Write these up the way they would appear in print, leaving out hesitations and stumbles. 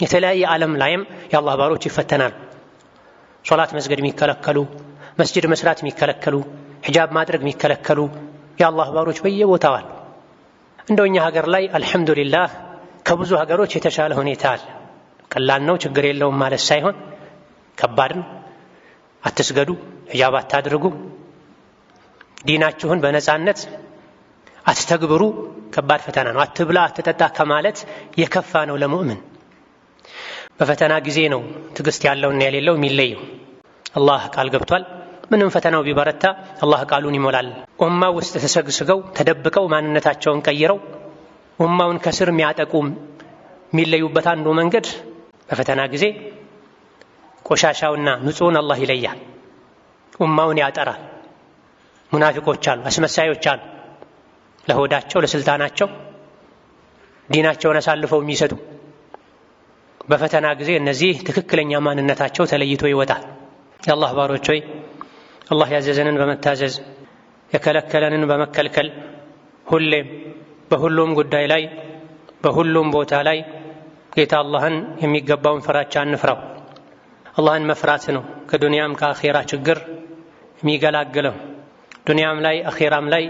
የተለያየ ዓለም ላይም የአላህ ባሮች ይፈተናል። ሶላት መስገድ የሚከለከሉ፣ መስጂድ መስራት የሚከለከሉ፣ ሒጃብ ማድረግ የሚከለከሉ የአላህ ባሮች በየቦታው አሉ። እንደኛ ሀገር ላይ አልሐምዱሊላህ ከብዙ ሀገሮች የተሻለ ሁኔታ አለ። ቀላል ነው ችግር የለውም ማለት ሳይሆን ከባድ ነው። አትስገዱ፣ ሒጃብ አታድርጉ፣ ዲናችሁን በነፃነት አትተግብሩ ከባድ ፈተና ነው። አትብላ አትጠጣ ከማለት የከፋ ነው ለሙእምን። በፈተና ጊዜ ነው ትዕግስት ያለውና የሌለው የሚለየው። አላህ ቃል ገብቷል። ምንም ፈተናው ቢበረታ አላህ ቃሉን ይሞላል። ኡማው ውስጥ ተሰግስገው ተደብቀው ማንነታቸውን ቀይረው ኡማውን ከስር የሚያጠቁም የሚለዩበት አንዱ መንገድ በፈተና ጊዜ ቆሻሻውና ንጹህን አላህ ይለያል። ኡማውን ያጠራል። ሙናፊቆች አሉ፣ አስመሳዮች አሉ፣ ለሆዳቸው ለስልጣናቸው ዲናቸውን አሳልፈው የሚሰጡ። በፈተና ጊዜ እነዚህ ትክክለኛ ማንነታቸው ተለይቶ ይወጣል። የአላህ ባሮች ሆይ አላህ ያዘዘንን በመታዘዝ የከለከለንን በመከልከል ሁሌም በሁሉም ጉዳይ ላይ በሁሉም ቦታ ላይ ጌታ አላህን የሚገባውን ፍራቻ እንፍራው። አላህን መፍራት ነው ከዱንያም ከአኼራ ችግር የሚገላግለው። ዱንያም ላይ አኼራም ላይ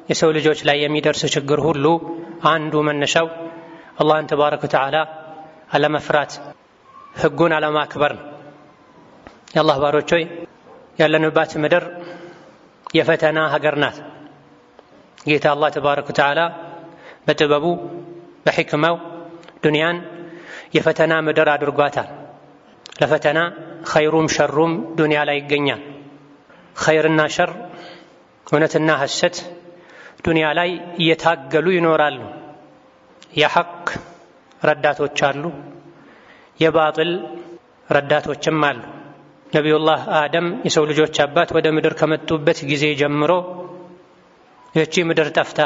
የሰው ልጆች ላይ የሚደርስ ችግር ሁሉ አንዱ መነሻው አላህን ተባረከ ወተዓላ አለመፍራት፣ ህጉን አለማክበር ነው። የአላህ ባሮች ሆይ ያለንባት ምድር የፈተና ሀገር ናት። ጌታ አላህ ተባረከ ወተዓላ በጥበቡ በሕክማው ዱንያን የፈተና ምድር አድርጓታል። ለፈተና ኸይሩም ሸሩም ዱንያ ላይ ይገኛል። ኸይርና ሸር እውነትና ሐሰት ዱንያ ላይ እየታገሉ ይኖራሉ። የሐቅ ረዳቶች አሉ፣ የባጥል ረዳቶችም አሉ። ነቢዩላህ አደም የሰው ልጆች አባት ወደ ምድር ከመጡበት ጊዜ ጀምሮ ይህቺ ምድር ጠፍታ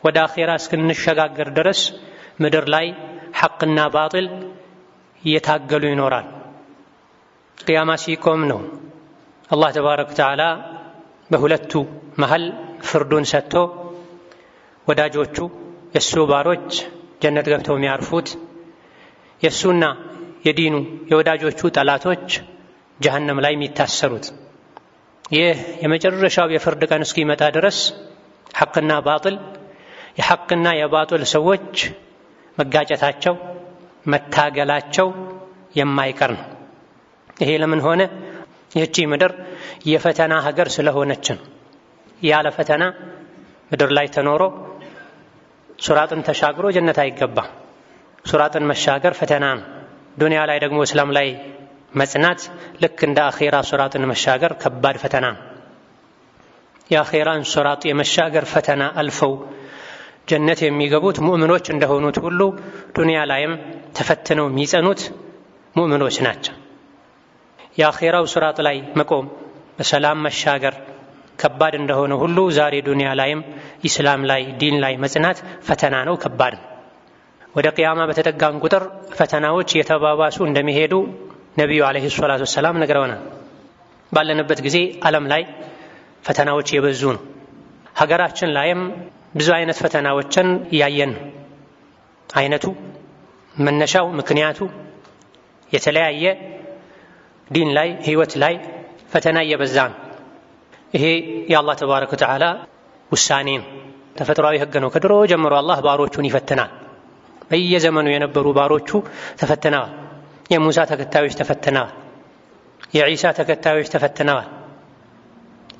ወደ አኼራ እስክንሸጋገር ድረስ ምድር ላይ ሐቅና ባጥል እየታገሉ ይኖራል። ቅያማ ሲቆም ነው አላህ ተባረከ ወተዓላ በሁለቱ መሃል ፍርዱን ሰጥቶ ወዳጆቹ የእሱ ባሮች ጀነት ገብተው የሚያርፉት፣ የእሱና የዲኑ የወዳጆቹ ጠላቶች ጀሀነም ላይ የሚታሰሩት። ይህ የመጨረሻው የፍርድ ቀን እስኪመጣ ድረስ ሐቅና ባጥል የሐቅና የባጥል ሰዎች መጋጨታቸው መታገላቸው የማይቀር ነው። ይሄ ለምን ሆነ? ይህቺ ምድር የፈተና ሀገር ስለሆነች ነው። ያለ ፈተና ምድር ላይ ተኖሮ ሱራጥን ተሻግሮ ጀነት አይገባም። ሱራጥን መሻገር ፈተና ነው። ዱንያ ላይ ደግሞ እስላም ላይ መጽናት ልክ እንደ አኼራ ሱራጥን መሻገር ከባድ ፈተና ነው። የአኼራን ሱራጥ የመሻገር ፈተና አልፈው ጀነት የሚገቡት ሙእምኖች እንደሆኑት ሁሉ ዱንያ ላይም ተፈትነው የሚጸኑት ሙእምኖች ናቸው። የአኼራው ሱራጥ ላይ መቆም በሰላም መሻገር ከባድ እንደሆነ ሁሉ ዛሬ ዱንያ ላይም ኢስላም ላይ ዲን ላይ መጽናት ፈተና ነው፣ ከባድ ነው። ወደ ቅያማ በተጠጋን ቁጥር ፈተናዎች የተባባሱ እንደሚሄዱ ነቢዩ ዓለይሂ ሰላቱ ወሰላም ነግረውናል። ባለንበት ጊዜ ዓለም ላይ ፈተናዎች የበዙ ነው። ሀገራችን ላይም ብዙ አይነት ፈተናዎችን እያየን ነው። አይነቱ መነሻው ምክንያቱ የተለያየ ዲን ላይ ህይወት ላይ ፈተና እየበዛ ነው። ይሄ የአላህ ተባረከ ወተዓላ ውሳኔ ነው፣ ተፈጥሯዊ ህግ ነው። ከድሮ ጀምሮ አላህ ባሮቹን ይፈትናል። በየዘመኑ የነበሩ ባሮቹ ተፈትነዋል። የሙሳ ተከታዮች ተፈትነዋል። የዒሳ ተከታዮች ተፈትነዋል።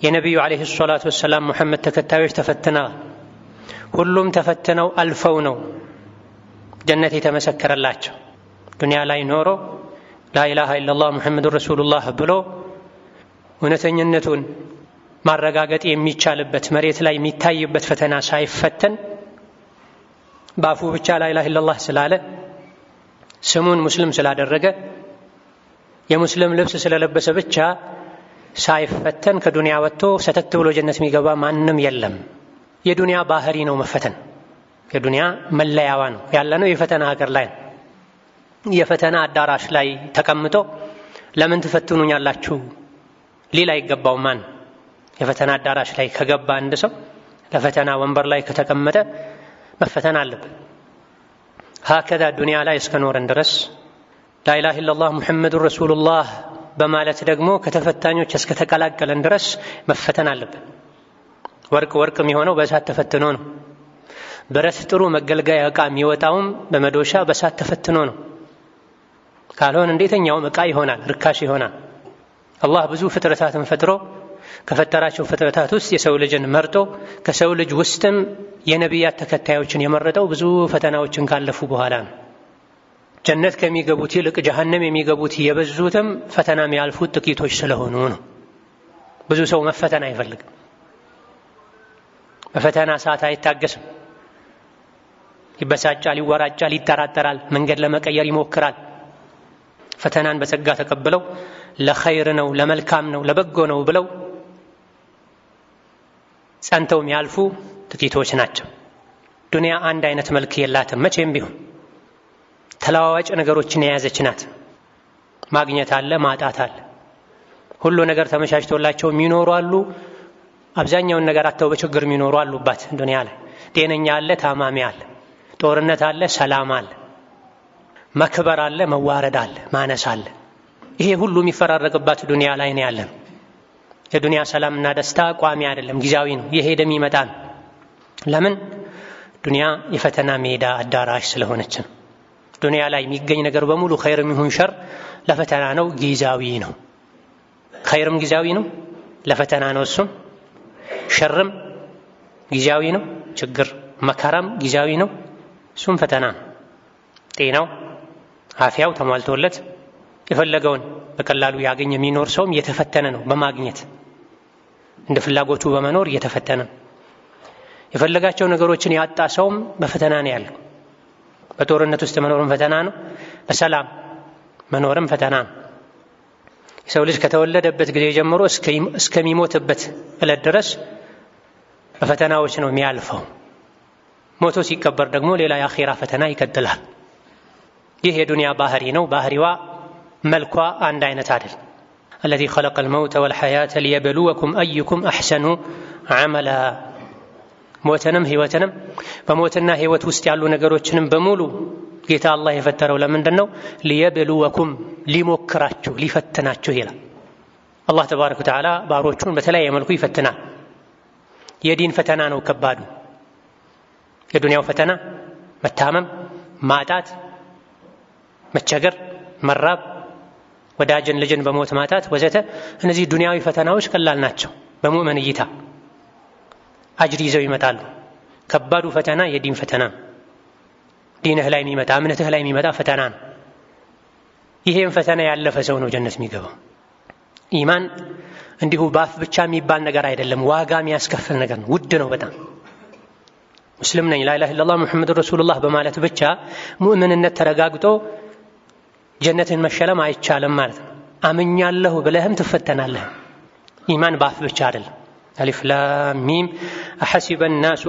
የነቢዩ ዓለይሂ ሰላቱ ወሰላም ሙሐመድ ተከታዮች ተፈትነዋል። ሁሉም ተፈትነው አልፈው ነው ጀነት የተመሰከረላቸው። ዱንያ ላይ ኖሮ ላኢላሃ ኢለላህ ሙሐመዱን ረሱሉላህ ብሎ እውነተኝነቱን ማረጋገጥ የሚቻልበት መሬት ላይ የሚታይበት ፈተና ሳይፈተን በአፉ ብቻ ላኢላሃ ኢለላህ ስላለ ስሙን ሙስሊም ስላደረገ የሙስሊም ልብስ ስለለበሰ ብቻ ሳይፈተን ከዱንያ ወጥቶ ሰተት ብሎ ጀነት የሚገባ ማንም የለም። የዱንያ ባህሪ ነው መፈተን፣ የዱንያ መለያዋ ነው። ያለነው የፈተና ሀገር ላይ ነው። የፈተና አዳራሽ ላይ ተቀምጦ ለምን ትፈትኑኛላችሁ ሊል አይገባው። ማን የፈተና አዳራሽ ላይ ከገባ አንድ ሰው ለፈተና ወንበር ላይ ከተቀመጠ መፈተን አለበት። ሀከዛ ዱንያ ላይ እስከኖረን ድረስ ላኢላሃ ኢለላህ ሙሐመዱር ረሱሉላህ በማለት ደግሞ ከተፈታኞች እስከተቀላቀለን ድረስ መፈተን አለብን። ወርቅ የሚሆነው በእሳት ተፈትኖ ነው። ብረት ጥሩ መገልገያ ዕቃ የሚወጣውም በመዶሻ በእሳት ተፈትኖ ነው። ካልሆነ እንዴተኛውም ዕቃ ይሆናል፣ ርካሽ ይሆናል። አላህ ብዙ ፍጥረታትን ፈጥሮ ከፈጠራቸው ፍጥረታት ውስጥ የሰው ልጅን መርጦ ከሰው ልጅ ውስጥም የነቢያት ተከታዮችን የመረጠው ብዙ ፈተናዎችን ካለፉ በኋላ ነው። ጀነት ከሚገቡት ይልቅ ጀሀነም የሚገቡት የበዙትም ፈተና የሚያልፉት ጥቂቶች ስለሆኑ ነው። ብዙ ሰው መፈተን አይፈልግም። በፈተና ሰዓት አይታገስም። ይበሳጫል፣ ይወራጫል፣ ይጠራጠራል፣ መንገድ ለመቀየር ይሞክራል። ፈተናን በጸጋ ተቀብለው ለኸይር ነው፣ ለመልካም ነው፣ ለበጎ ነው ብለው ጸንተው የሚያልፉ ጥቂቶች ናቸው። ዱንያ አንድ አይነት መልክ የላትም። መቼም ቢሆን ተለዋዋጭ ነገሮችን የያዘች ናት። ማግኘት አለ፣ ማጣት አለ። ሁሉ ነገር ተመቻችቶላቸው የሚኖሩ አሉ። አብዛኛውን ነገር አጥተው በችግር የሚኖሩ አሉባት ዱንያ ላይ። ጤነኛ አለ፣ ታማሚ አለ። ጦርነት አለ፣ ሰላም አለ። መክበር አለ፣ መዋረድ አለ፣ ማነስ አለ። ይሄ ሁሉ የሚፈራረቅባት ዱንያ ላይ ነው ያለን። የዱንያ ሰላምና ደስታ ቋሚ አይደለም፣ ጊዜያዊ ነው፣ የሄደ የሚመጣ ነው። ለምን? ዱንያ የፈተና ሜዳ አዳራሽ ስለሆነች ነው። ዱንያ ላይ የሚገኝ ነገር በሙሉ ኸይርም ይሁን ሸር ለፈተና ነው፣ ጊዜያዊ ነው። ኸይርም ጊዜያዊ ነው፣ ለፈተና ነው። እሱም ሸርም ጊዜያዊ ነው፣ ችግር መከራም ጊዜያዊ ነው፣ እሱም ፈተና ነው። ጤናው አፊያው ተሟልቶለት የፈለገውን በቀላሉ ያገኝ የሚኖር ሰውም እየተፈተነ ነው በማግኘት እንደ ፍላጎቱ በመኖር እየተፈተነ ነው። የፈለጋቸው ነገሮችን ያጣ ሰውም በፈተና ነው ያለው። በጦርነት ውስጥ መኖርም ፈተና ነው፣ በሰላም መኖርም ፈተና ነው። የሰው ልጅ ከተወለደበት ጊዜ ጀምሮ እስከሚሞትበት ዕለት ድረስ በፈተናዎች ነው የሚያልፈው። ሞቶ ሲቀበር ደግሞ ሌላ የአኺራ ፈተና ይቀጥላል። ይህ የዱንያ ባህሪ ነው። ባህሪዋ መልኳ አንድ አይነት አይደል። الذي خلق الموت والحياة ليبلوكم أيكم أحسن عملا ሞተንም ህይወትንም በሞትና ህይወት ውስጥ ያሉ ነገሮችንም በሙሉ ጌታ አላህ የፈጠረው ለምንድን ነው? ሊየብሉወኩም ሊሞክራችሁ፣ ሊፈትናችሁ ይላል። አላህ ተባረከ ወተዓላ ባሮቹን በተለያየ መልኩ ይፈትናል። የዲን ፈተና ነው ከባዱ። የዱንያው ፈተና መታመም፣ ማጣት፣ መቸገር፣ መራብ፣ ወዳጅን ልጅን በሞት ማጣት ወዘተ እነዚህ ዱንያዊ ፈተናዎች ቀላል ናቸው በሙእምን እይታ፣ አጅር ይዘው ይመጣሉ። ከባዱ ፈተና የዲን ፈተና፣ ዲንህ ላይ የሚመጣ እምነትህ ላይ የሚመጣ ፈተና ነው። ይሄን ፈተና ያለፈ ሰው ነው ጀነት የሚገባው። ኢማን እንዲሁ ባፍ ብቻ የሚባል ነገር አይደለም፣ ዋጋ የሚያስከፍል ነገር ነው። ውድ ነው በጣም። ሙስሊም ነኝ ላ ኢላሃ ኢለላህ ሙሐመዱር ረሱሉላህ በማለት ብቻ ሙእምንነት ተረጋግጦ ጀነትን መሸለም አይቻልም ማለት ነው። አምኛለሁ ብለህም ትፈተናለህ። ኢማን ባፍ ብቻ አይደለም። አሊፍ ላም ሚም አሐሲበ الناس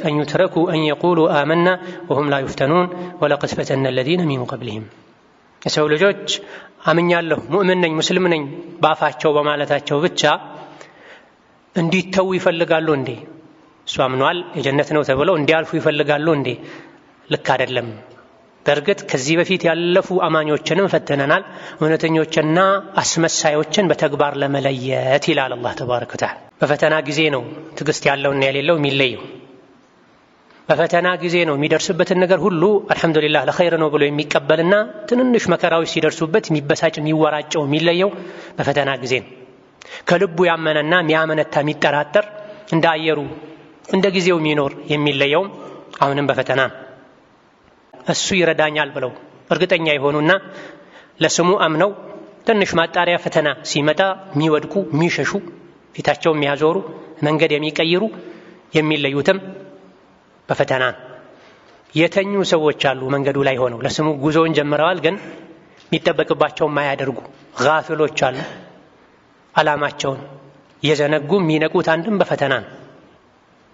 أن يتركوا أن يقولوا آمنا وهم لا يفتنون ولقد فتنا الذين من قبلهم። የሰው ልጆች አምኛለሁ ሙእምን ነኝ ሙስሊም ነኝ ባፋቸው በማለታቸው ብቻ እንዲተው ይፈልጋሉ እንዴ? እሱ አምኗል የጀነት ነው ተብለው እንዲያልፉ ይፈልጋሉ እንዴ? ልክ አይደለም። በእርግጥ ከዚህ በፊት ያለፉ አማኞችንም ፈተነናል፣ እውነተኞችና አስመሳዮችን በተግባር ለመለየት ይላል አላህ ተባረከ ወተዓላ። በፈተና ጊዜ ነው ትዕግስት ያለውና የሌለው የሚለየው። በፈተና ጊዜ ነው የሚደርስበትን ነገር ሁሉ አልሐምዱሊላህ ለኸይር ነው ብሎ የሚቀበልና ትንንሽ መከራዎች ሲደርሱበት የሚበሳጭ የሚወራጨው የሚለየው በፈተና ጊዜ ነው። ከልቡ ያመነና የሚያመነታ የሚጠራጠር እንደ አየሩ እንደ ጊዜው የሚኖር የሚለየውም አሁንም በፈተና እሱ ይረዳኛል ብለው እርግጠኛ የሆኑና ለስሙ አምነው ትንሽ ማጣሪያ ፈተና ሲመጣ የሚወድቁ የሚሸሹ ፊታቸው የሚያዞሩ መንገድ የሚቀይሩ የሚለዩትም በፈተና የተኙ ሰዎች አሉ። መንገዱ ላይ ሆነው ለስሙ ጉዞውን ጀምረዋል፣ ግን የሚጠበቅባቸው ማያደርጉ ጋፊሎች አሉ። አላማቸውን የዘነጉ የሚነቁት አንድም በፈተና ነው።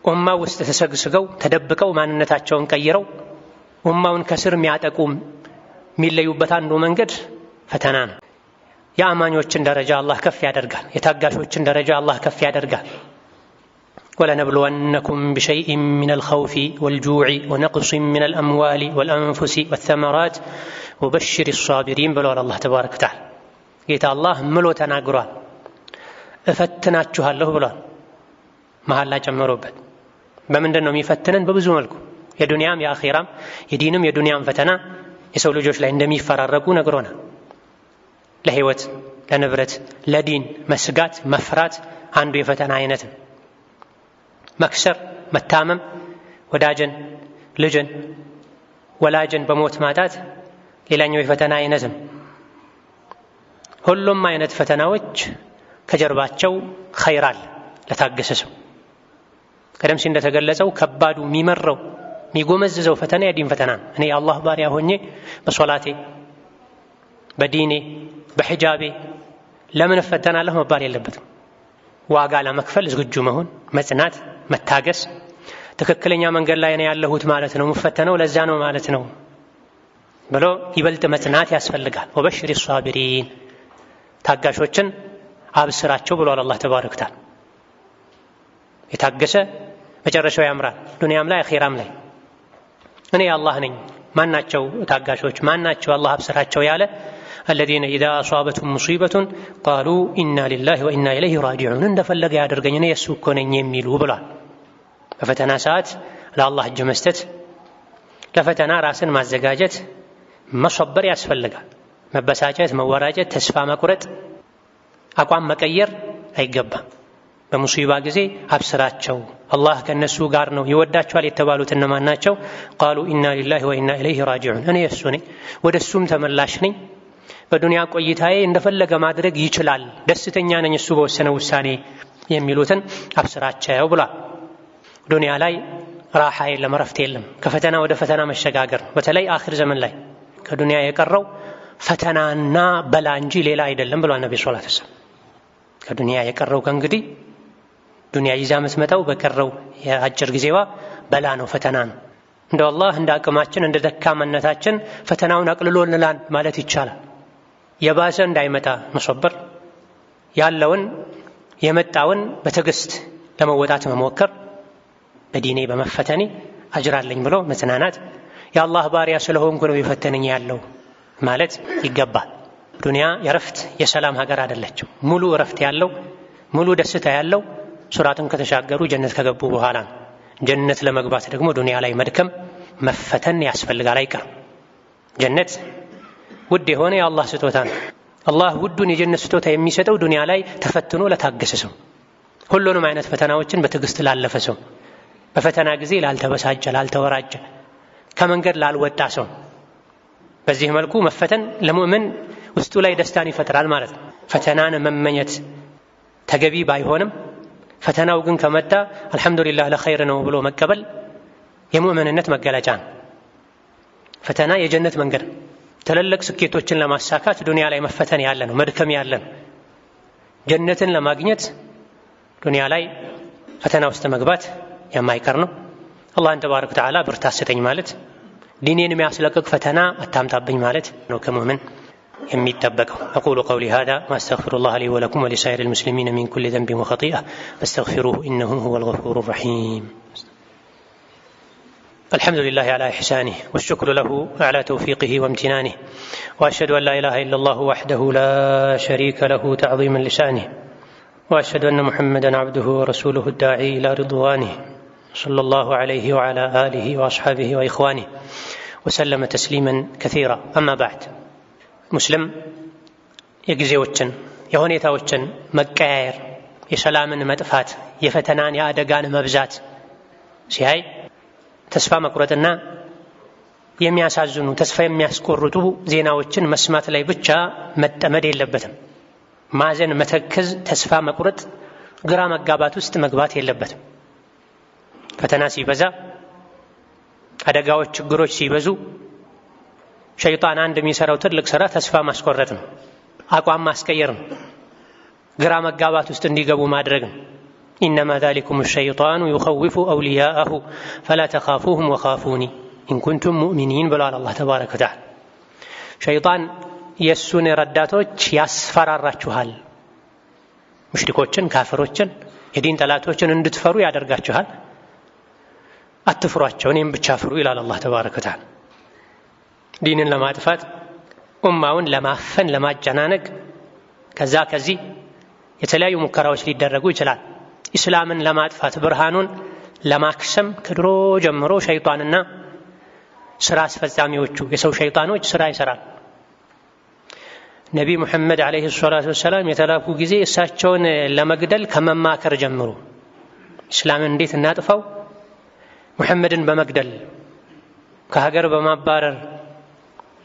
ኡማ ውስጥ ተሰግስገው ተደብቀው ማንነታቸውን ቀይረው ኡማውን ከስር የሚያጠቁ የሚለዩበት አንዱ መንገድ ፈተና ነው። የአማኞችን ደረጃ አላህ ከፍ ያደርጋል። የታጋሾችን ደረጃ አላህ ከፍ ያደርጋል። ወለነብሉወነኩም ቢሸይኢን ሚነል ኸውፊ ወልጁዕ ወነቅሲን ሚነል አምዋሊ ወልአንፉሲ ወተመራት ወበሽሪ ሷቢሪን ብለዋል አላህ ተባረከ ወተዓላ። ጌታ አላህ ምሎ ተናግሯል። እፈትናችኋለሁ ብሏል፣ መሐላ ጨምሮበት። በምንድን ነው የሚፈትነን? በብዙ መልኩ የዱንያም የአኺራም የዲንም የዱንያም ፈተና የሰው ልጆች ላይ እንደሚፈራረቁ ነግሮናል። ለህይወት፣ ለንብረት፣ ለዲን መስጋት መፍራት አንዱ የፈተና አይነት ነው። መክሰር፣ መታመም፣ ወዳጅን፣ ልጅን፣ ወላጅን በሞት ማጣት ሌላኛው የፈተና አይነት ነው። ሁሉም አይነት ፈተናዎች ከጀርባቸው ኸይር አለ ለታገሰ ሰው። ቀደም ሲል እንደተገለጸው ከባዱ የሚመረው የሚጎመዝዘው ፈተና የዲን ፈተና ነው። እኔ የአላህ ባሪያ ሆኜ በሶላቴ በዲኔ በሒጃቤ ለምን እፈተናለሁ መባል የለበትም። ዋጋ ለመክፈል ዝግጁ መሆን፣ መጽናት፣ መታገስ፣ ትክክለኛ መንገድ ላይ ነው ያለሁት ማለት ነው፣ የምፈተነው ለዛ ነው ማለት ነው ብሎ ይበልጥ መጽናት ያስፈልጋል። ወበሽሪ ሷቢሪን ታጋሾችን አብስራቸው ብሏል አላህ ተባረከ ወተዓላ። የታገሰ መጨረሻው ያምራል፣ ዱንያም ላይ አኺራም ላይ። እኔ አላህ ነኝ ማናቸው ታጋሾች ማናቸው አላህ አብስራቸው ያለ الذين إذا أصابتهم مصيبة قالوا إنا لله وإنا إليه راجعون እንደፈለገ ያደርገኝ እኔ የሱ እኮ ነኝ የሚሉ ብሏል። በፈተና ሰዓት ለአላህ እጅ መስጠት፣ ለፈተና ራስን ማዘጋጀት፣ መሰበር ያስፈልጋል። መበሳጨት፣ መወራጨት፣ ተስፋ መቁረጥ፣ አቋም መቀየር አይገባም። በሙሲባ ጊዜ አብስራቸው አላህ ከነሱ ጋር ነው። ይወዳቸዋል የተባሉት እነማን ናቸው? قالوا إنا لله وإنا إليه راجعون እኔ የሱ ነኝ ወደሱም ተመላሽ ነኝ። በዱንያ ቆይታዬ እንደፈለገ ማድረግ ይችላል፣ ደስተኛ ነኝ እሱ በወሰነው ውሳኔ የሚሉትን አብስራቸው ብሏል። ዱንያ ላይ ራሓ የለም፣ እረፍት የለም። ከፈተና ወደ ፈተና መሸጋገር፣ በተለይ አኺር ዘመን ላይ ከዱንያ የቀረው ፈተናና በላ እንጂ ሌላ አይደለም ብሏል ነብዩ ሰለላሁ ዐለይሂ ወሰለም። ከዱንያ የቀረው ከእንግዲህ ዱንያ ይዛ የምትመጣው በቀረው የአጭር ጊዜዋ በላ ነው፣ ፈተና ነው። እንደ አላህ እንደ አቅማችን እንደ ደካማነታችን ፈተናውን አቅልሎልናል ማለት ይቻላል። የባሰ እንዳይመጣ መሰበር፣ ያለውን የመጣውን በትዕግስት ለመወጣት መሞከር፣ በዲኔ በመፈተኔ አጅራለኝ ብሎ መጽናናት፣ የአላህ ባሪያ ስለሆንኩ ነው የፈተነኝ ያለው ማለት ይገባል። ዱንያ የረፍት የሰላም ሀገር አይደለችም። ሙሉ እረፍት ያለው ሙሉ ደስታ ያለው ሱራትን ከተሻገሩ ጀነት ከገቡ በኋላ ነው። ጀነት ለመግባት ደግሞ ዱንያ ላይ መድከም መፈተን ያስፈልጋል፣ አይቀርም። ጀነት ውድ የሆነ የአላህ ስጦታ ነው። አላህ ውዱን የጀነት ስጦታ የሚሰጠው ዱንያ ላይ ተፈትኖ ለታገሰ ሰው፣ ሁሉንም አይነት ፈተናዎችን በትዕግስት ላለፈ ሰው፣ በፈተና ጊዜ ላልተበሳጨ፣ ላልተወራጨ፣ ከመንገድ ላልወጣ ሰው። በዚህ መልኩ መፈተን ለሙእምን ውስጡ ላይ ደስታን ይፈጥራል ማለት ነው። ፈተናን መመኘት ተገቢ ባይሆንም ፈተናው ግን ከመጣ አልሐምዱሊላህ ለኸይር ነው ብሎ መቀበል የሙእምንነት መገለጫ ነው። ፈተና የጀነት መንገድ፣ ትልልቅ ስኬቶችን ለማሳካት ዱንያ ላይ መፈተን ያለ ነው፣ መድከም ያለ ነው። ጀነትን ለማግኘት ዱንያ ላይ ፈተና ውስጥ መግባት የማይቀር ነው። አላህን ተባረከ ወተዓላ ብርታት ስጠኝ ማለት፣ ዲኔን የሚያስለቅቅ ፈተና አታምጣብኝ ማለት ነው ከሙእምን የሚጠበቀው። أقول قولي هذا وأستغفر الله لي ولكم ولسائر المسلمين من كل ذنب وخطيئة فاستغفروه إنه هو الغفور الرحيم. الحمد لله على إحسانه والشكر له على توفيقه وامتنانه، وأشهد أن لا إله إلا الله وحده لا شريك له تعظيما لشأنه، وأشهد أن محمدا عبده ورسوله الداعي إلى رضوانه صلى الله عليه وعلى آله وأصحابه وإخوانه وسلم تسليما كثيرا. أما بعد، ሙስሊም የጊዜዎችን የሁኔታዎችን መቀያየር፣ የሰላምን መጥፋት፣ የፈተናን የአደጋን መብዛት ሲያይ ተስፋ መቁረጥና የሚያሳዝኑ ተስፋ የሚያስቆርጡ ዜናዎችን መስማት ላይ ብቻ መጠመድ የለበትም። ማዘን፣ መተከዝ፣ ተስፋ መቁረጥ፣ ግራ መጋባት ውስጥ መግባት የለበትም። ፈተና ሲበዛ፣ አደጋዎች፣ ችግሮች ሲበዙ ሸይጣን አንድ የሚሰራው ትልቅ ስራ ተስፋ ማስቆረጥ ነው፣ አቋም ማስቀየር ነው፣ ግራ መጋባት ውስጥ እንዲገቡ ማድረግ ነው። ኢነማ ዛሊኩም ሸይጣኑ ዩኸውፉ አውሊያአሁ ፈላ ተኻፉሁም ወኻፉኒ ኢን ኩንቱም ሙእሚኒን ብለዋል አላህ ተባረከ ወተዓላ። ሸይጣን የእሱን ረዳቶች ያስፈራራችኋል፣ ሙሽሪኮችን፣ ካፍሮችን የዲን ጠላቶችን እንድትፈሩ ያደርጋችኋል። አትፍሯቸው፣ እኔም ብቻ ፍሩ ይላል አላህ ተባረከ ወተዓላ። ዲንን ለማጥፋት ኡማውን ለማፈን ለማጨናነቅ ከዚህ የተለያዩ ሙከራዎች ሊደረጉ ይችላል። ኢስላምን ለማጥፋት ብርሃኑን ለማክሰም ከድሮ ጀምሮ ሸይጣንና ስራ አስፈጻሚዎቹ የሰው ሸይጣኖች ስራ ይሰራል። ነቢ ሙሐመድ አለይሂ ሰላቱ ወሰላም የተላኩ ጊዜ እሳቸውን ለመግደል ከመማከር ጀምሮ ኢስላምን እንዴት እናጥፋው፣ ሙሐመድን በመግደል ከሀገር በማባረር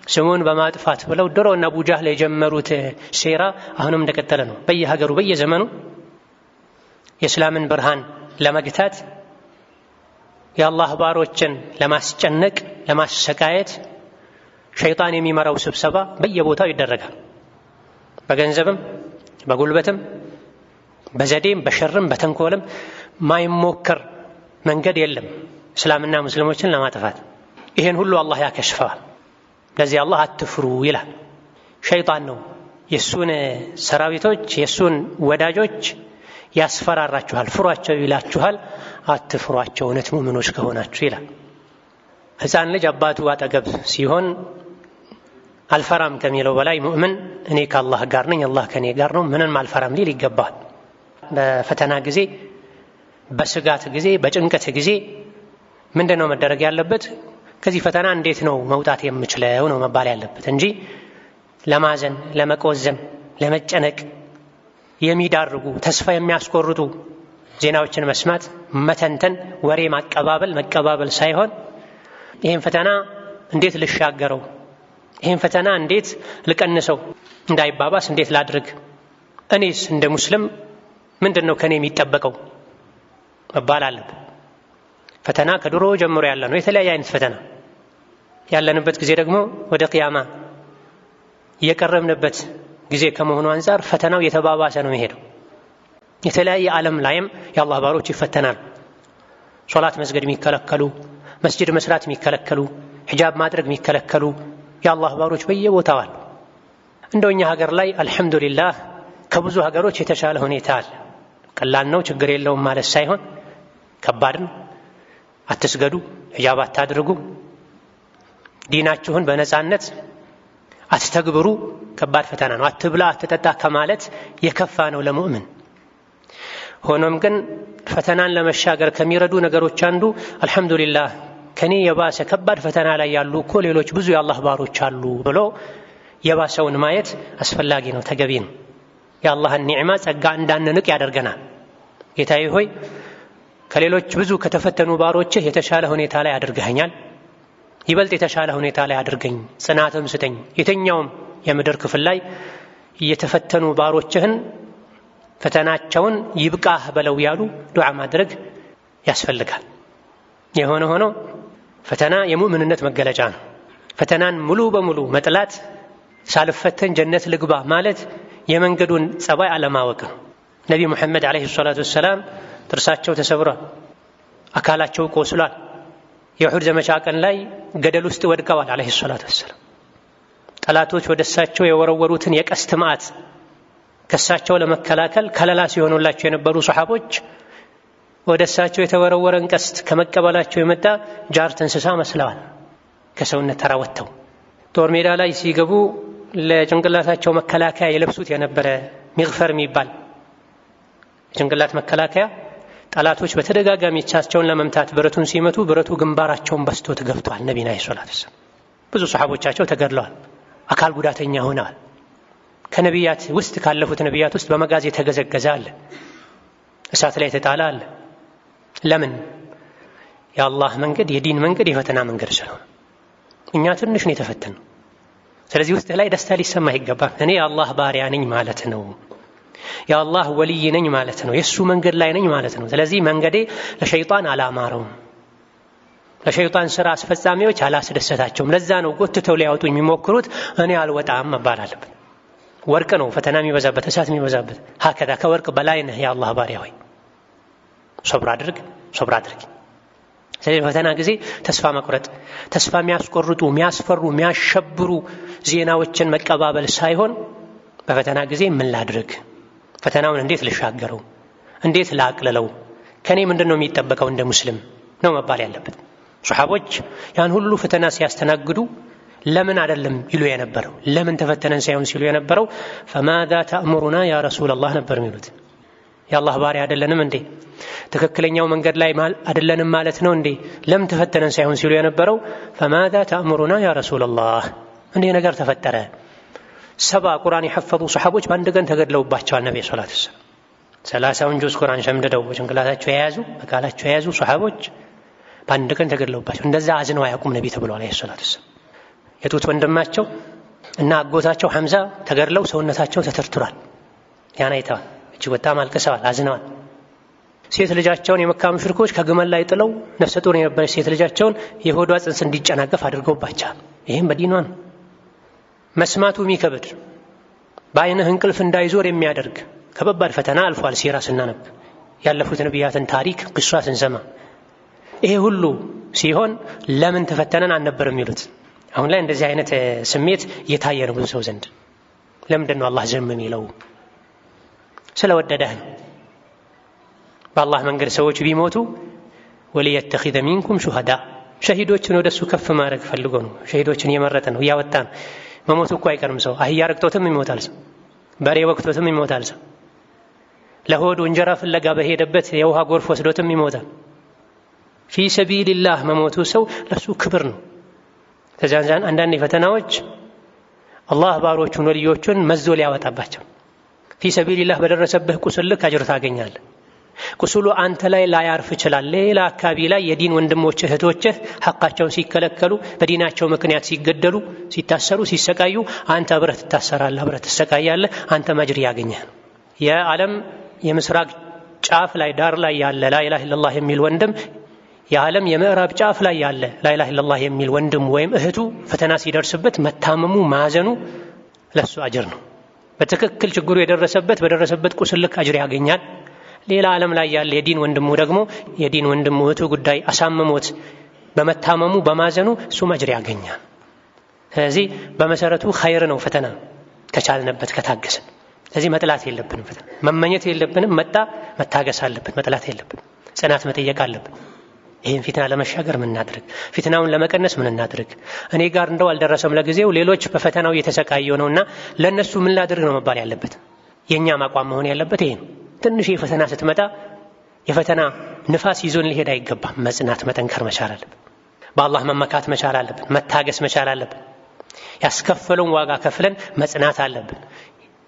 ስሙን በማጥፋት ብለው ድሮና አቡ ጃህል የጀመሩት ሴራ አሁንም እንደቀጠለ ነው። በየሀገሩ በየዘመኑ የእስላምን ብርሃን ለመግታት የአላህ ባሮችን ለማስጨነቅ ለማሰቃየት ሸይጣን የሚመራው ስብሰባ በየቦታው ይደረጋል። በገንዘብም በጉልበትም በዘዴም በሸርም በተንኮልም ማይሞከር መንገድ የለም እስላምና ሙስሊሞችን ለማጥፋት። ይሄን ሁሉ አላህ ያከሽፈዋል። ለዚህ አላህ አትፍሩ ይላል። ሸይጣን ነው የሱን ሰራዊቶች የሱን ወዳጆች ያስፈራራችኋል፣ ፍሯቸው ይላችኋል። አትፍሯቸው እውነት ሙእሚኖች ከሆናችሁ ይላል። ሕፃን ልጅ አባቱ አጠገብ ሲሆን አልፈራም ከሚለው በላይ ሙእምን እኔ ከአላህ ጋር ነኝ፣ አላህ ከኔ ጋር ነው፣ ምንም አልፈራም ሊል ይገባል። በፈተና ጊዜ፣ በስጋት ጊዜ፣ በጭንቀት ጊዜ ምንድነው መደረግ ያለበት? ከዚህ ፈተና እንዴት ነው መውጣት የምችለው ነው መባል ያለበት እንጂ ለማዘን፣ ለመቆዘም፣ ለመጨነቅ የሚዳርጉ ተስፋ የሚያስቆርጡ ዜናዎችን መስማት፣ መተንተን፣ ወሬ መቀባበል ሳይሆን ይህን ፈተና እንዴት ልሻገረው፣ ይህን ፈተና እንዴት ልቀንሰው፣ እንዳይባባስ እንዴት ላድርግ፣ እኔስ እንደ ሙስሊም ምንድነው ከኔ የሚጠበቀው መባል አለበት። ፈተና ከድሮ ጀምሮ ያለ ነው። የተለያየ አይነት ፈተና ያለንበት ጊዜ ደግሞ ወደ ቂያማ እየቀረብንበት ጊዜ ከመሆኑ አንፃር ፈተናው የተባባሰ ነው የሚሄደው። የተለያየ ዓለም ላይም የአላህ ባሮች ይፈተናሉ። ሶላት መስገድ የሚከለከሉ፣ መስጂድ መስራት የሚከለከሉ፣ ሒጃብ ማድረግ የሚከለከሉ የአላህ ባሮች በየቦታው አሉ። እንደኛ ሀገር ላይ አልሐምዱሊላህ ከብዙ ሀገሮች የተሻለ ሁኔታ አለ። ቀላል ነው ችግር የለውም ማለት ሳይሆን ከባድ ነው። አትስገዱ፣ ሒጃብ አታድርጉ፣ ዲናችሁን በነፃነት አትተግብሩ ከባድ ፈተና ነው። አትብላ አትጠጣ ከማለት የከፋ ነው ለሙእምን። ሆኖም ግን ፈተናን ለመሻገር ከሚረዱ ነገሮች አንዱ አልሐምዱሊላህ ከኔ የባሰ ከባድ ፈተና ላይ ያሉ እኮ ሌሎች ብዙ የአላህ ባሮች አሉ ብሎ የባሰውን ማየት አስፈላጊ ነው፣ ተገቢ ነው። የአላህን ኒዕማ ጸጋ እንዳንንቅ ያደርገናል። ጌታዬ ሆይ ከሌሎች ብዙ ከተፈተኑ ባሮችህ የተሻለ ሁኔታ ላይ አድርገኸኛል፣ ይበልጥ የተሻለ ሁኔታ ላይ አድርገኝ፣ ጽናትም ስጠኝ። የትኛውም የምድር ክፍል ላይ የተፈተኑ ባሮችህን ፈተናቸውን ይብቃህ በለው ያሉ ዱዓ ማድረግ ያስፈልጋል። የሆነ ሆኖ ፈተና የሙእምንነት መገለጫ ነው። ፈተናን ሙሉ በሙሉ መጥላት፣ ሳልፈተን ጀነት ልግባ ማለት የመንገዱን ጸባይ አለማወቅ ነው። ነቢ ሙሐመድ አለይሂ ሰላቱ ወሰላም ጥርሳቸው ተሰብሯል፣ አካላቸው ቆስሏል። የኡሁድ ዘመቻ ቀን ላይ ገደል ውስጥ ወድቀዋል አለይሂ ሰላቱ ወሰላም። ጠላቶች ወደ እሳቸው የወረወሩትን የቀስት መዓት ከእሳቸው ለመከላከል ከለላ ሲሆኑላቸው የነበሩ ሰሓቦች ወደ እሳቸው የተወረወረን ቀስት ከመቀበላቸው የመጣ ጃርት እንስሳ መስለዋል። ከሰውነት ተራ ወጥተው ጦር ሜዳ ላይ ሲገቡ ለጭንቅላታቸው መከላከያ የለብሱት የነበረ ሚግፈር የሚባል ጭንቅላት መከላከያ ጠላቶች በተደጋጋሚ እቻቸውን ለመምታት ብረቱን ሲመቱ ብረቱ ግንባራቸውን በስቶ ተገብቷል። ነቢና ሰለላሁ ዐለይሂ ወሰለም ብዙ ሰሓቦቻቸው ተገድለዋል፣ አካል ጉዳተኛ ሆነዋል። ከነቢያት ውስጥ ካለፉት ነቢያት ውስጥ በመጋዝ የተገዘገዘ አለ፣ እሳት ላይ የተጣለ አለ። ለምን? የአላህ መንገድ የዲን መንገድ የፈተና መንገድ ስለሆነ እኛ ትንሽ ነው የተፈተነው። ስለዚህ ውስጥ ላይ ደስታ ሊሰማህ ይገባል። እኔ የአላህ ባሪያ ነኝ ማለት ነው፣ የአላህ ወልይ ነኝ ማለት ነው፣ የእሱ መንገድ ላይ ነኝ ማለት ነው። ስለዚህ መንገዴ ለሸይጣን አላማረውም፣ ለሸይጣን ስራ አስፈጻሚዎች አላስደሰታቸውም። ለዛ ነው ጎትተው ሊያወጡ የሚሞክሩት። እኔ አልወጣም መባል አለበት። ወርቅ ነው ፈተና የሚበዛበት እሳት የሚበዛበት። ሀከዛ ከወርቅ በላይ ነህ የአላህ ባሪያ ሆይ ሶብር አድርግ፣ ሶብር አድርግ። ስለዚህ በፈተና ጊዜ ተስፋ መቁረጥ፣ ተስፋ የሚያስቆርጡ የሚያስፈሩ የሚያሸብሩ ዜናዎችን መቀባበል ሳይሆን በፈተና ጊዜ ምን ላድርግ፣ ፈተናውን እንዴት ልሻገረው፣ እንዴት ላቅለለው? ከኔ ምንድነው የሚጠበቀው እንደ ሙስሊም ነው መባል ያለበት። ሱሐቦች ያን ሁሉ ፈተና ሲያስተናግዱ ለምን አይደለም ይሉ የነበረው፣ ለምን ተፈተነን ሳይሆን ሲሉ የነበረው ፈማዛ ተእሙሩና ያ ረሱላህ ነበር የሚሉት። የአላህ ባሪያ አይደለንም እንዴ? ትክክለኛው መንገድ ላይ አይደለንም ማለት ነው እንዴ? ለምን ተፈተነን ሳይሆን ሲሉ የነበረው ፈማዛ ተእሙሩና ያ ረሱላህ። እንዴ ነገር ተፈጠረ። 70 ቁርአን የሐፈዙ ሱሐቦች በአንድ ቀን ተገድለውባቸዋል። ነብዩ ሰለላሁ ዐለይሂ ወሰለም 30ውን ጁዝ ቁርአን ሸምድደው በጭንቅላታቸው የያዙ በቃላቸው የያዙ ሱሐቦች በአንድ ቀን ተገድለውባቸው እንደዛ አዝነው አያውቁም ነብዩ ተብሏል ዐለይሂ ሰላቱ ወሰለም። የጡት ወንድማቸው እና አጎታቸው ሐምዛ ተገድለው ሰውነታቸው ተተርትሯል። ያን አይተዋል። እጅግ በጣም አልቅሰዋል፣ አዝነዋል። ሴት ልጃቸውን የመካ ሙሽሪኮች ከግመል ላይ ጥለው ነፍሰ ጡር የነበረች ሴት ልጃቸውን የሆዷ ጽንስ እንዲጨናገፍ አድርገውባቸዋል። ይህም በዲኗ ነው። መስማቱ የሚከብድ በአይንህ እንቅልፍ እንዳይዞር የሚያደርግ ከባድ ፈተና አልፏል። ሲራ ስናነብ ያለፉት ነቢያትን ታሪክ ቅሷ ስንሰማ ይሄ ሁሉ ሲሆን ለምን ተፈተነን አልነበረም የሚሉት። አሁን ላይ እንደዚህ አይነት ስሜት እየታየ ነው ብዙ ሰው ዘንድ። ለምንድን ነው አላህ ዝም የሚለው? ስለወደደህ ነው። በአላህ መንገድ ሰዎች ቢሞቱ ወሊየተኺዘ ሚንኩም ሹሃዳ ሸሂዶችን ወደሱ ከፍ ማድረግ ፈልጎ ነው። ሸሂዶችን እየመረጠ ነው፣ እያወጣ ነው። መሞቱ እኮ አይቀርም። ሰው አህያ ረግጦትም ይሞታል። ሰው በሬ ወቅቶትም ይሞታል። ሰው ለሆዱ እንጀራ ፍለጋ በሄደበት የውሃ ጎርፍ ወስዶትም ይሞታል። ፊ ሰቢልላህ መሞቱ ሰው ለሱ ክብር ነው። ተዛንዛን አንዳንድ ፈተናዎች አላህ ባሮቹን ወልዮቹን መዞ ሊያወጣባቸው ፊ ሰቢልላህ በደረሰብህ ቁስል ልክ አጅር ታገኛለህ። ቁስሉ አንተ ላይ ላያርፍ ይችላል። ሌላ አካባቢ ላይ የዲን ወንድሞች እህቶችህ ሐቃቸውን ሲከለከሉ በዲናቸው ምክንያት ሲገደሉ፣ ሲታሰሩ፣ ሲሰቃዩ አንተ አብረህ ትታሰራለህ፣ አብረህ ትሰቃያለህ። አንተ አጅር ያገኘህ ነው። የዓለም የምስራቅ ጫፍ ላይ ዳር ላይ ያለ ላኢላሃ ኢለላህ የሚል ወንድም የዓለም የምዕራብ ጫፍ ላይ ያለ ላኢላሃ ኢለላህ የሚል ወንድም ወይም እህቱ ፈተና ሲደርስበት መታመሙ ማዘኑ ለሱ አጅር ነው። በትክክል ችግሩ የደረሰበት በደረሰበት ቁስል ልክ አጅር ያገኛል። ሌላ ዓለም ላይ ያለ የዲን ወንድሙ ደግሞ የዲን ወንድሙ እህቱ ጉዳይ አሳምሞት በመታመሙ በማዘኑ እሱም አጅር ያገኛል። ስለዚህ በመሰረቱ ኸይር ነው ፈተና ከቻልንበት ከታገስን። ስለዚህ መጥላት የለብንም፣ ፈተና መመኘት የለብንም። መታገስ አለብን። መጥላት የለብንም። ጽናት መጠየቅ አለብን። ይህን ፊትና ለመሻገር ምን እናድርግ? ፊትናውን ለመቀነስ ምን እናድርግ? እኔ ጋር እንደው አልደረሰም ለጊዜው ሌሎች በፈተናው እየተሰቃዩ ነውና ለነሱ ምን ላድርግ ነው መባል ያለበት። የኛ ማቋም መሆን ያለበት ይሄ ነው። ትንሽ የፈተና ስትመጣ የፈተና ንፋስ ይዞን ሊሄድ አይገባም። መጽናት መጠንከር መቻል አለብን። በአላህ መመካት መቻል አለብን። መታገስ መቻል አለብን። ያስከፈለውን ዋጋ ከፍለን መጽናት አለብን።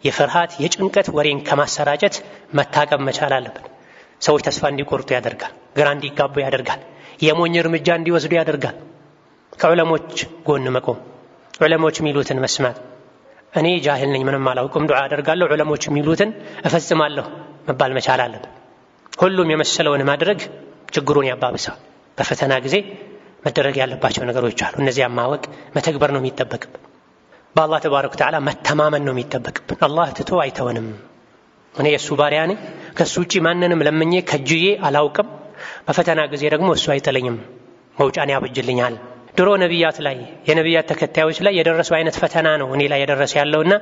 የፍርሃት የጭንቀት ወሬን ከማሰራጨት መታቀብ መቻል አለብን። ሰዎች ተስፋ እንዲቆርጡ ያደርጋል። ግራ እንዲጋቡ ያደርጋል። የሞኝ እርምጃ እንዲወስዱ ያደርጋል። ከዑለሞች ጎን መቆም፣ ዑለሞች የሚሉትን መስማት። እኔ ጃሂል ነኝ ምንም አላውቅም ዱዓ አደርጋለሁ ዑለሞች የሚሉትን እፈጽማለሁ መባል መቻል አለብን። ሁሉም የመሰለውን ማድረግ ችግሩን ያባብሳል። በፈተና ጊዜ መደረግ ያለባቸው ነገሮች አሉ። እነዚያም ማወቅ መተግበር ነው የሚጠበቅብን። በአላህ ተባረከ ወተዓላ መተማመን ነው የሚጠበቅብን። አላህ ትቶ አይተወንም። እኔ የእሱ ባሪያ ነኝ፣ ከእሱ ውጪ ማንንም ለምኜ ከጅዬ አላውቅም። በፈተና ጊዜ ደግሞ እሱ አይጥለኝም፣ መውጫን ያበጅልኛል። ድሮ ነቢያት ላይ የነቢያት ተከታዮች ላይ የደረሰው አይነት ፈተና ነው እኔ ላይ የደረሰ ያለውና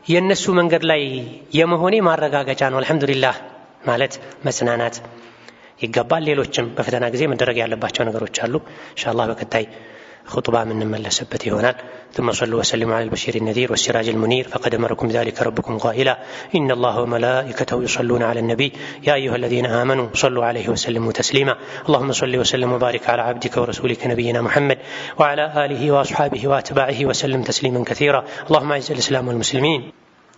የእነሱ መንገድ ላይ የመሆኔ ማረጋገጫ ነው። አልሐምዱሊላህ ማለት መጽናናት ይገባል። ሌሎችም በፈተና ጊዜ መደረግ ያለባቸው ነገሮች አሉ። ኢንሻአላህ በቀጣይ خطبة من نملسبت هونال ثم صلوا وسلموا على البشير النذير والسراج المنير فقد أمركم ذلك ربكم قائلا إن الله وملائكته يصلون على النبي يا أيها الذين آمنوا صلوا عليه وسلموا تسليما اللهم صل وسلم وبارك على عبدك ورسولك نبينا محمد وعلى آله وأصحابه وأتباعه وسلم تسليما كثيرا اللهم أعز الإسلام والمسلمين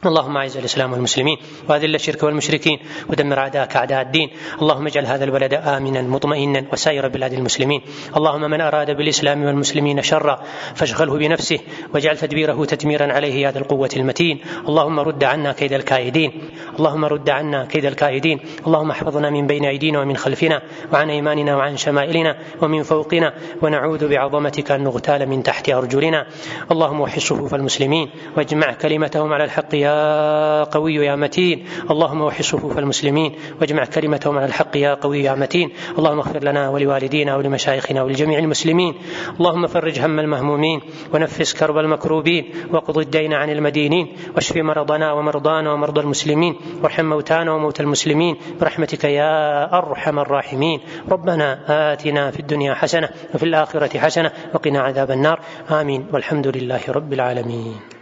اللهم اعز الإسلام والمسلمين وأذل الشرك والمشركين ودمر أعداءك أعداء الدين اللهم اجعل هذا البلد آمنا مطمئنا وسائر بلاد المسلمين اللهم من أراد بالإسلام والمسلمين شرا فاشغله بنفسه واجعل تدبيره تدميرا عليه يا ذا القوة المتين اللهم رد عنا كيد الكائدين اللهم رد عنا كيد الكائدين اللهم احفظنا من بين أيدينا ومن خلفنا وعن أيماننا وعن شمائلنا ومن فوقنا ونعوذ بعظمتك أن نغتال من تحت أرجلنا اللهم وحش صفوف المسلمين واجمع كلمتهم على الحق يا يا قوي يا متين. اللهم وحد صفوف المسلمين واجمع كلمتهم على الحق يا قوي يا متين. اللهم اغفر لنا ولوالدينا ولمشايخنا ولجميع المسلمين. اللهم فرج هم المهمومين ونفس كرب المكروبين واقض الدين عن المدينين واشف مرضنا ومرضانا ومرضى المسلمين وارحم موتانا وموتى المسلمين برحمتك يا أرحم الراحمين. ربنا آتنا في الدنيا حسنة وفي الآخرة حسنة وقنا عذاب النار. آمين والحمد لله رب العالمين.